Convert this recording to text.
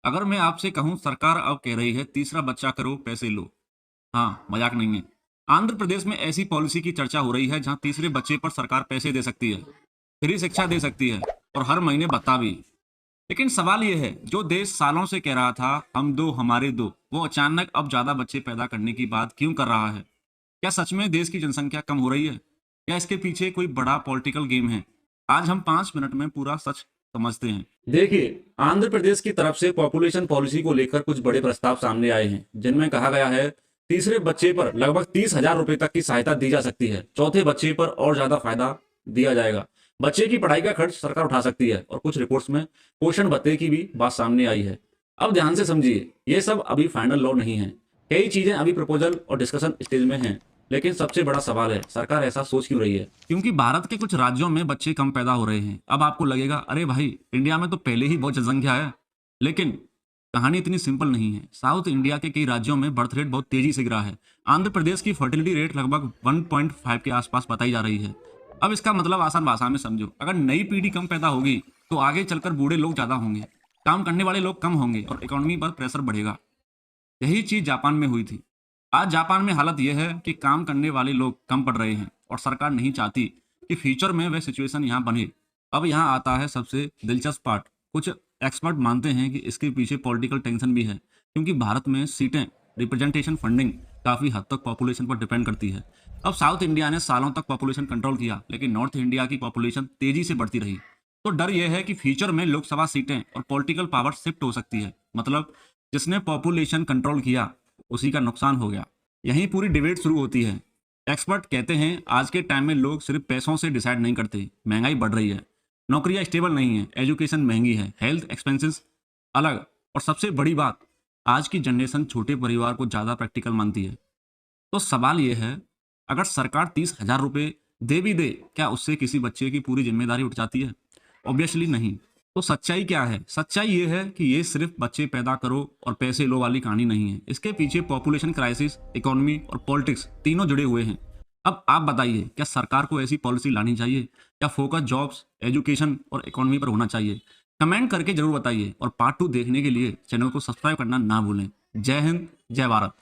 अगर मैं आपसे कहूं सरकार अब कह रही है तीसरा बच्चा करो पैसे लो। हाँ, मजाक नहीं है। आंध्र प्रदेश में ऐसी पॉलिसी की चर्चा हो रही है जहां तीसरे बच्चे पर सरकार पैसे दे सकती है, फ्री शिक्षा दे सकती है और हर महीने भत्ता भी। लेकिन सवाल यह है, जो देश सालों से कह रहा था हम दो हमारे दो, वो अचानक अब ज्यादा बच्चे पैदा करने की बात क्यों कर रहा है? क्या सच में देश की जनसंख्या कम हो रही है, या इसके पीछे कोई बड़ा पॉलिटिकल गेम है? आज हम 5 मिनट में पूरा सच समझते हैं। देखिए, आंध्र प्रदेश की तरफ से पॉपुलेशन पॉलिसी को लेकर कुछ बड़े प्रस्ताव सामने आए हैं, जिनमें कहा गया है तीसरे बच्चे पर लगभग 30,000 रुपए तक की सहायता दी जा सकती है। चौथे बच्चे पर और ज्यादा फायदा दिया जाएगा। बच्चे की पढ़ाई का खर्च सरकार उठा सकती है और कुछ रिपोर्ट्स में पोषण भत्ते की भी बात सामने आई है। अब ध्यान से समझिए, ये सब अभी फाइनल लॉ नहीं है। कई चीजें अभी प्रपोजल और डिस्कशन स्टेज में हैं। लेकिन सबसे बड़ा सवाल है, सरकार ऐसा सोच क्यों रही है? क्योंकि भारत के कुछ राज्यों में बच्चे कम पैदा हो रहे हैं। अब आपको लगेगा अरे भाई, इंडिया में तो पहले ही बहुत जनसंख्या है। लेकिन कहानी इतनी सिंपल नहीं है। साउथ इंडिया के कई राज्यों में बर्थ रेट बहुत तेजी से गिरा है। आंध्र प्रदेश की फर्टिलिटी रेट लगभग 1.5 के आसपास बताई जा रही है। अब इसका मतलब आसान भाषा में समझो, अगर नई पीढ़ी कम पैदा होगी तो आगे चलकर बूढ़े लोग ज्यादा होंगे, काम करने वाले लोग कम होंगे और इकोनॉमी पर प्रेशर बढ़ेगा। यही चीज जापान में हुई थी। आज जापान में हालत यह है कि काम करने वाले लोग कम पड़ रहे हैं और सरकार नहीं चाहती कि फ्यूचर में वह सिचुएशन यहाँ बने। अब यहाँ आता है सबसे दिलचस्प पार्ट। कुछ एक्सपर्ट मानते हैं कि इसके पीछे पॉलिटिकल टेंशन भी है, क्योंकि भारत में सीटें, रिप्रेजेंटेशन, फंडिंग काफी हद तक पॉपुलेशन पर डिपेंड करती है। अब साउथ इंडिया ने सालों तक पॉपुलेशन कंट्रोल किया, लेकिन नॉर्थ इंडिया की पॉपुलेशन तेजी से बढ़ती रही। तो डर यह है कि फ्यूचर में लोकसभा सीटें और पॉलिटिकल पावर शिफ्ट हो सकती है। मतलब जिसने पॉपुलेशन कंट्रोल किया उसी का नुकसान हो गया। यहीं पूरी डिबेट शुरू होती है। एक्सपर्ट कहते हैं आज के टाइम में लोग सिर्फ पैसों से डिसाइड नहीं करते, महंगाई बढ़ रही है, नौकरियां स्टेबल नहीं है, एजुकेशन महंगी है, हेल्थ एक्सपेंसेस अलग, और सबसे बड़ी बात, आज की जनरेशन छोटे परिवार को ज़्यादा प्रैक्टिकल मानती है। तो सवाल यह है, अगर सरकार 30,000 रुपये दे भी दे, क्या उससे किसी बच्चे की पूरी जिम्मेदारी उठ जाती है? ऑब्वियसली नहीं। तो सच्चाई क्या है? सच्चाई ये है कि ये सिर्फ बच्चे पैदा करो और पैसे लो वाली कहानी नहीं है। इसके पीछे पॉपुलेशन क्राइसिस, इकोनॉमी और पॉलिटिक्स तीनों जुड़े हुए हैं। अब आप बताइए, क्या सरकार को ऐसी पॉलिसी लानी चाहिए, या फोकस जॉब्स, एजुकेशन और इकोनॉमी पर होना चाहिए? कमेंट करके जरूर बताइए, और पार्ट 2 देखने के लिए चैनल को सब्सक्राइब करना ना भूलें। जय हिंद, जय भारत।